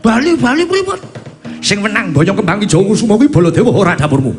Bali pripun? Sing menang boyong kembang Wijaya Kusuma kuwi Baladewa ora dapurmu.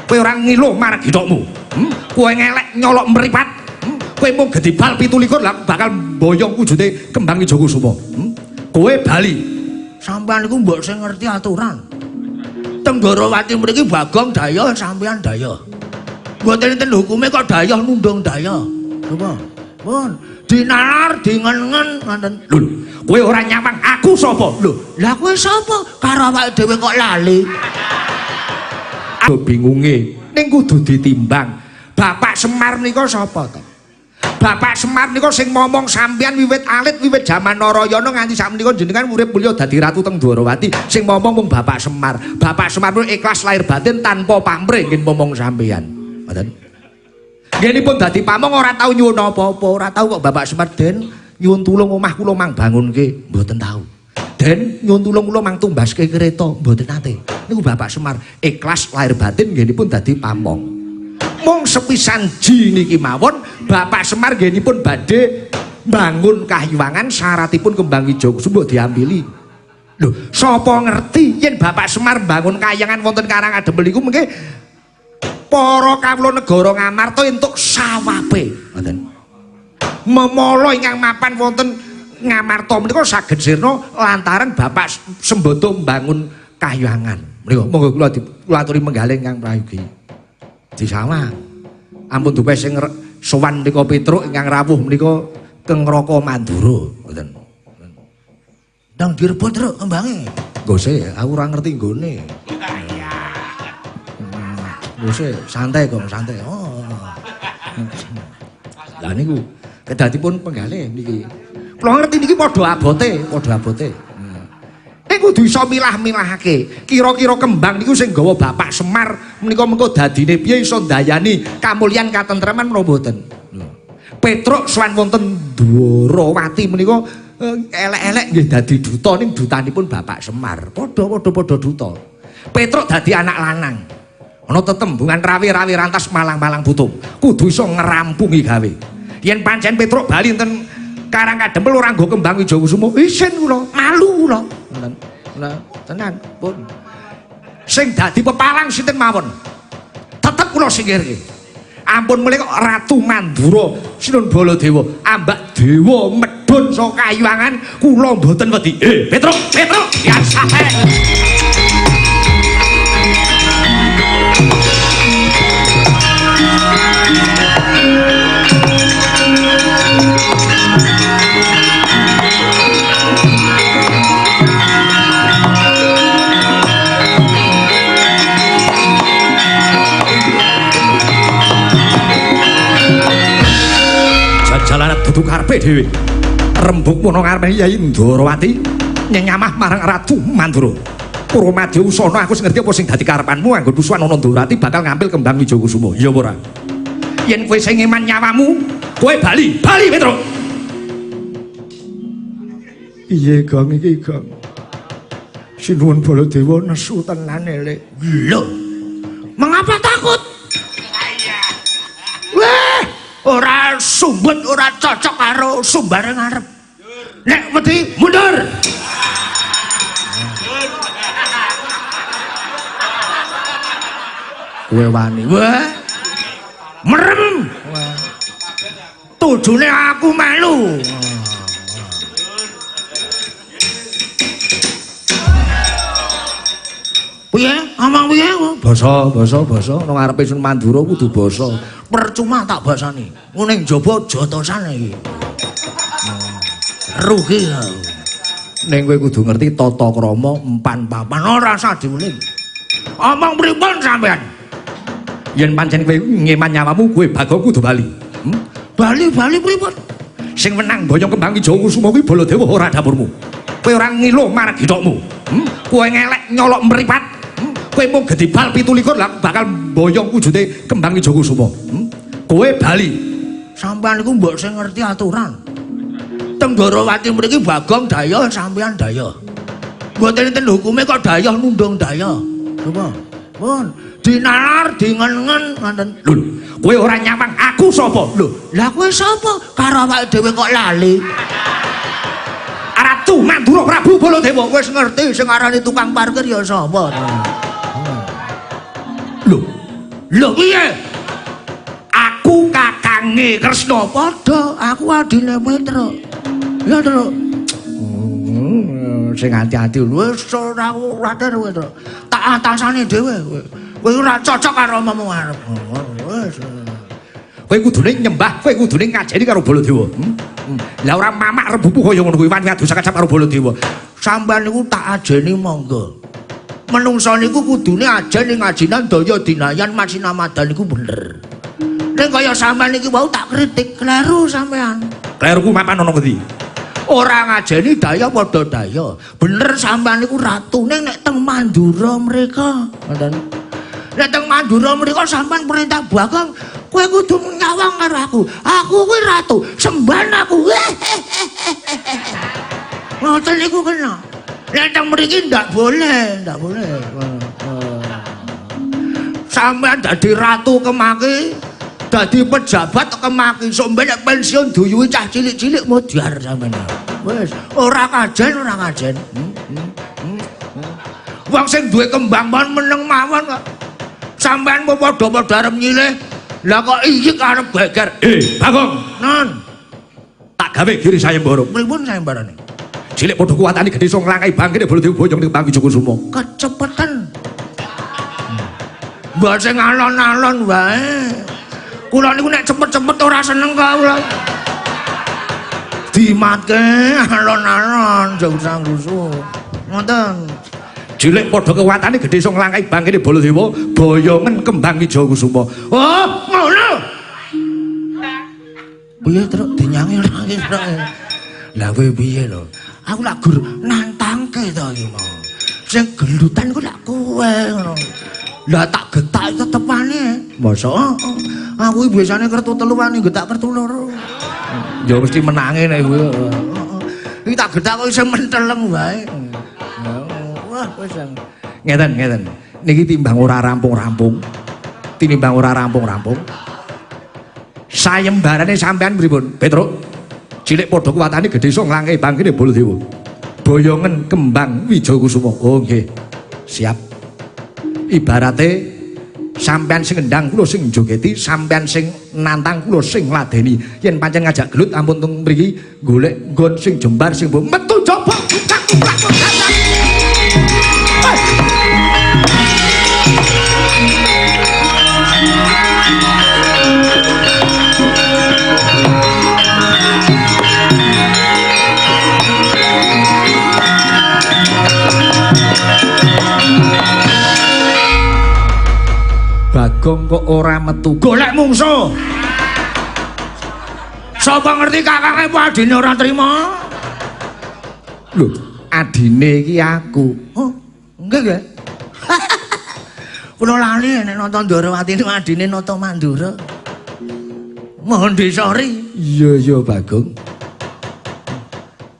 Kowe ora ngilo marang githokmu. Kowe ngelek nyolok mripat. Kowe mung gedibal 17 lah bakal boyong wujude kembang Wijaya Kusuma. Kowe bali. Sampeyan iku mbok sing ngerti aturan. Tenggorawati mriki Bagong daya sampeyan daya. Mboten enten hukume kok daya nundung daya. Napa? Pun dinalar dingen-ngen ngoten. Lho, kowe ora nyawang aku sapa? Lho, lah kowe sapa? Karo awake dhewe kok lali. Aku bingunge, ning kudu ditimbang. Bapak Semar nika sapa to? Bapak Semar nika sing momong sampeyan wiwit alit wiwit jaman Narayana nganti sakmenika jenengan urip mulya dadi ratu teng Dwarawati. Sing momong mung Bapak Semar. Bapak Semar ikhlas lahir batin tanpa pamrih nggih momong sampeyan. Ngoten. Nggihipun dadi pamong ora tau nyuwun apa-apa, ora tau kok Bapak Semar den nyuwun tulung omah kula mang bangunke, mboten tau. Den nyuwun tulung kula mang tumbaske kereta, mboten nate. Niku Bapak Semar ikhlas lahir batin nggihipun dadi pamong. Mung sepisan ji niki mawon Bapak Semar nggihipun badhe bangun Kahyuwangan syaratipun kembang Wijaya Kusuma diambili. Lho, sapa ngerti yen Bapak Semar bangun Kahyuwangan wonten Karangadem niku mengke para kawula negara Ngamarta entuk sawape. Ngoten. Memala ingkang mapan wonten Ngamarta menika saged sirna lantaran Bapak Sembodo mbangun Kahyuwangan. Menika monggo kula aturi menggalih Kang Prayogi. Disawang. Ampun dupe sing sowan menika Petruk ingkang rawuh menika teng Neraka Mandura. Ngoten. Ndang direbut truk kembange. Gose, aku ora ngerti nggone. Gose, santai kok, santai. Oh. Lah niku kedatipun penggalih niki. Kula ngerti niki padha abote, padha abote. Nek kudu iso milah-milahake. Kira-kira kembang niku sing gawa Bapak Semar menika mengko dadine piye iso ndayani kamulyan katentreman menapa mboten. Petruk sowan wonten Dwarawati menika elek-elek nggih dadi duta ning dutanipun Bapak Semar. Padha duta. Petruk dadi anak lanang. Ana tetembungan rawi-rawi rantas malang-malang butuh. Kudu iso ngerampungi gawe. Yen pancen Petruk bali enten Karangadem ora nggo kembang Wijaya Kusuma, isin kula, malu kula. Nah, tenan pun. Sing dadi pepalang sinten mawon. Tetep kula singkirke. Ampun mulih kok Ratu Mandura Sinun Baladewa, ambak dewa medhun saka Kahyuwangan kula mboten wedi. Petruk, biasa. Jalanat dudu karepe dhewe. Rembug mono ngarepe Yai Ndrawati nyenyamah marang Ratu Mandura. Purwomadya usana aku sing ngerti apa sing dadi karepanmu anggo pusuhan ana Ndrawati bakal ngambil kembang Wijaya Kusuma. Iya apa ora? Yen kowe sing ngeman nyawamu, kowe bali Petruk. Iye Gang iki Gang. Sinuwun Baladewa nesu tenan elek. Lho. Mengapa takut? Wah, ora sumbut ora cocok karo sumbare ngarep. Nek wedi mundur. Kowe wani. Wah. Merem. Tujune aku melu. Piye? Ngomong piye? Basa nang ngarepe Sun Mandura kudu basa. Percuma tak basani. Ning jaba jotosan iki. Rugi. Ning kowe kudu ngerti tata krama empan papan ora usah diuling. Omong pripun sampean? Yen pancen kowe ngeman nyawamu, kowe Bagong kudu bali. Bali pripun? Sing menang boyong kembang Wijaya Kusuma kuwi Baladewa ora dapurmu. Kowe ora ngilo marang githokmu. Kowe ngelek nyolok mripat. Kowe mung gedibal 17 lah bakal boyong wujude kembang Wijaya Kusuma. Kowe bali. Sampeyan iku mbok sing ngerti aturan. Tenggorawati mriki Bagong daya sampeyan daya. Mboten enten hukume kok daya nundung daya. Napa? Pun dinalar dingen-ngen ngoten. Lho, kowe ora nyawang aku sapa? Lho, lah kowe sapa? Karo awake dhewe kok lali. Ratu Mandura Prabu Baladewa. Wis ngerti sing arane tukang parkir ya sapa? Lho piye? Aku kakange Kresna. Padha, aku adine Petruk. Ya, Truk. Sing hati-hati wis ora rater kowe, Truk. Tak atasane dhewe. Kowe ora cocok karo omongmu arep. Wis. Kowe kudune nyembah, kowe kudune ngajeni karo Baladewa. Lah ora mamak rebupu kaya ngono kuwi wani adu sakacap karo Baladewa. Sampeyan niku tak ajeni monggo. Menungsa niku kudune ajen ning ngajinan daya dinayan masinamadan niku bener. Ning kaya sampeyan iki wau tak kritik kleru sampeyan. Kleru ku mapan ana ngendi? Ora ngajeni daya padha daya. Bener sampeyan niku ratu ning nek teng Mandura mriko. Ngoten. Nek teng Mandura mriko sampeyan perintah Bagong, kowe kudu nyawang karo aku. Aku kuwi ratu, sembahan aku. Ngoten niku kena. Nek teng mriki ndak boleh, ndak boleh. Sampeyan dadi ratu kemaki, dadi pejabat kemaki, sok nek pensiun duyuhi cah cilik-cilik modar sampeyan. Wis, ora kajen, ora kajen. Wong sing duwe kembang mon meneng mawon kok. Sampeyan mau padha-padha arep nyilih. Lah kok iyik arep geger. Bagong, Non. tak gawe giri sayembara. Pripun sayembarane? Cilik padha kuwatane gedhe sing nglangkai bangkene Baladewa boyong ning Panggi Jogosumo. Kecepetan. Mbok sing alon-alon wae. Kula niku nek cepet-cepet ora seneng kula. Dimatke alon-alon jauh sanggusu. Ngoten. Cilik padha kuwatane gedhe sing nglangkai bangkene Baladewa boyongen kembang Jogosumo. Oh, ngono. Piye Truk dinyangi nangis Truk. Lah kowe piye lho? Aku lak gur nantangke to iki mau. Sing gelutan ku lak kowe ngono. Lah tak getak tetepane. Masa aku biasane kertu telu wani getak kertu loro. Ya mesti menange nek kowe. Iki tak getak kok isih menteleng wae. Wah, wis Ngeten. Niki timbang ora rampung-rampung. Tinimbang ora rampung-rampung. Sayembarane sampean pripun? Petruk. Cilik padha kuwatane gedhe iso nglangkai bangkene Baladewa. Boyongen kembang Wijokusuma. Oh nggih. Siap. Ibarate sampean sing ngendang kula sing njogeti, sampean sing nantang kula sing ngladeni. Yen pancen ngajak gelut ampun teng mriki golek nggon sing jembar sing metu jaba buka-buka. Bagong kok ora metu golek mungsuh. Sapa ngerti kakange apa adine ora trima? Lho, adine iki aku. Oh, nggih nggih. Kula lali nek nonton Ndarawati niku adine nata Mandura. Mohon disori. Iya Bagong.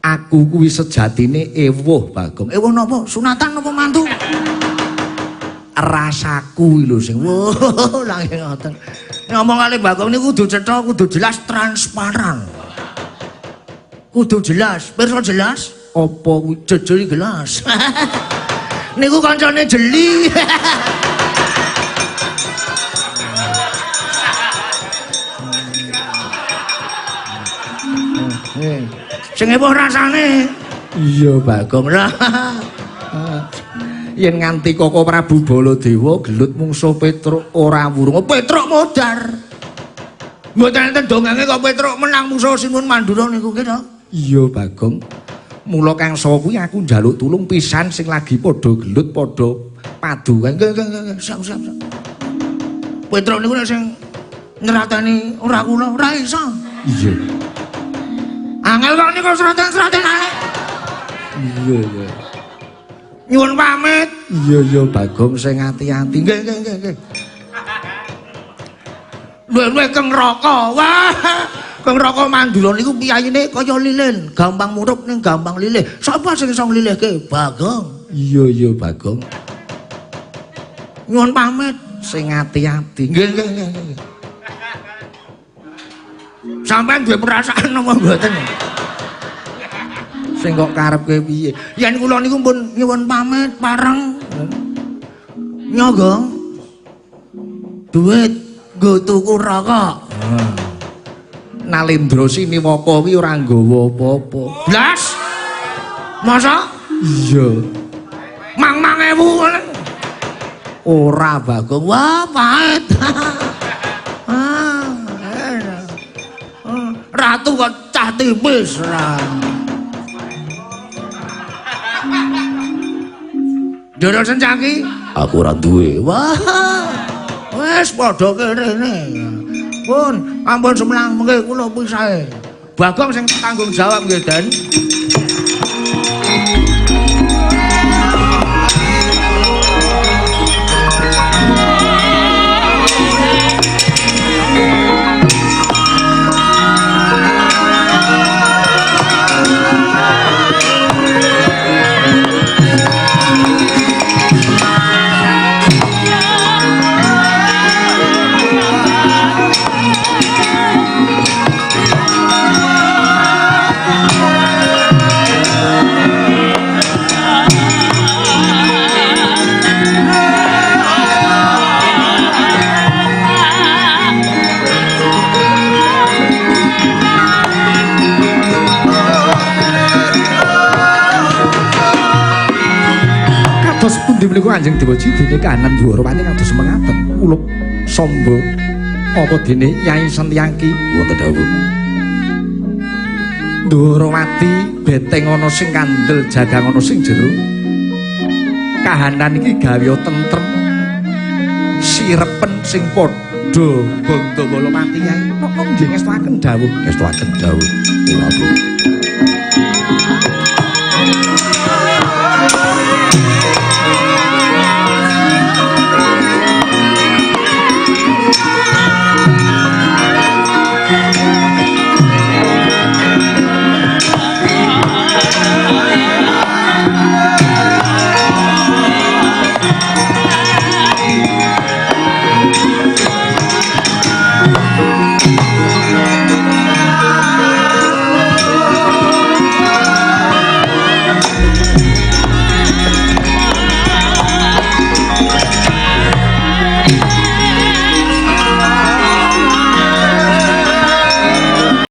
Aku kuwi sejatine ewuh Bagong. Ewuh napa? Sunatan napa mantu? Rasaku lho sing langsung ngoten. Ngomong kali Bagong niku kudu cetha, kudu jelas, transparan. Kudu jelas, pirsa jelas? Apa kuwi jejeri gelas? Niku kancane jeli. Sing epoh rasane. Iya Bagong lah. Yen nganti Koko Prabu Baladewa gelut mungsuh Petruk ora wurung. Petruk modar. Mboten enten dongange kok Petruk menang mungsuh Sinuwun Mandura niku nggih to? Iya Bagong. Mula kang sawa kuwi aku njaluk tulung pisan sing lagi padha gelut padha padu. Nggih. Siap. Petruk niku nek sing nyeratani ora kula ora iso. Iya. Angel kok niku seraten-seraten ae. Iya. Nyuwun pamit. Iya Bagong sing ati-ati. Nggih. Luwe Kang Raka. Wah, Kang Raka Mandura niku piyayine kaya lilin, gampang murup ning gampang lilih. Sapa sing iso nglilihke? Bagong. Iya Bagong. Nyuwun pamit sing ati-ati. Nggih. Sampeyan duwe perasaan napa mboten? Sing kok karepke piye? Yen kula niku pun nyuwun pamit pareng. Nyogong. Duit nggo tuku rokok. Nalendra Siniwaka kuwi ora nggawa apa-apa. Blas. Masa? Iya. Mang 1000 Ora Bagong. wah pahit. Ratu kok cah tipis ra. Jero sencaki aku ora duwe. Wah. Wes padha kerene. Pun, ampun semlang mengke kula pisahe. Bagong sing tanggung jawab nggih, Den. Pundi menika Kanjeng Dewa Jidine kahanan Dwarawati kados mengaten ulup samba apa dene Nyai Sentyaki wonten dawuh Dwarawati beteng ana sing kandel jagang ana sing jero kahanan iki gawe tentrem sirepen sing padha Bandawala mati Nyai napa nggih ngestuaken dawuh Ora Bu.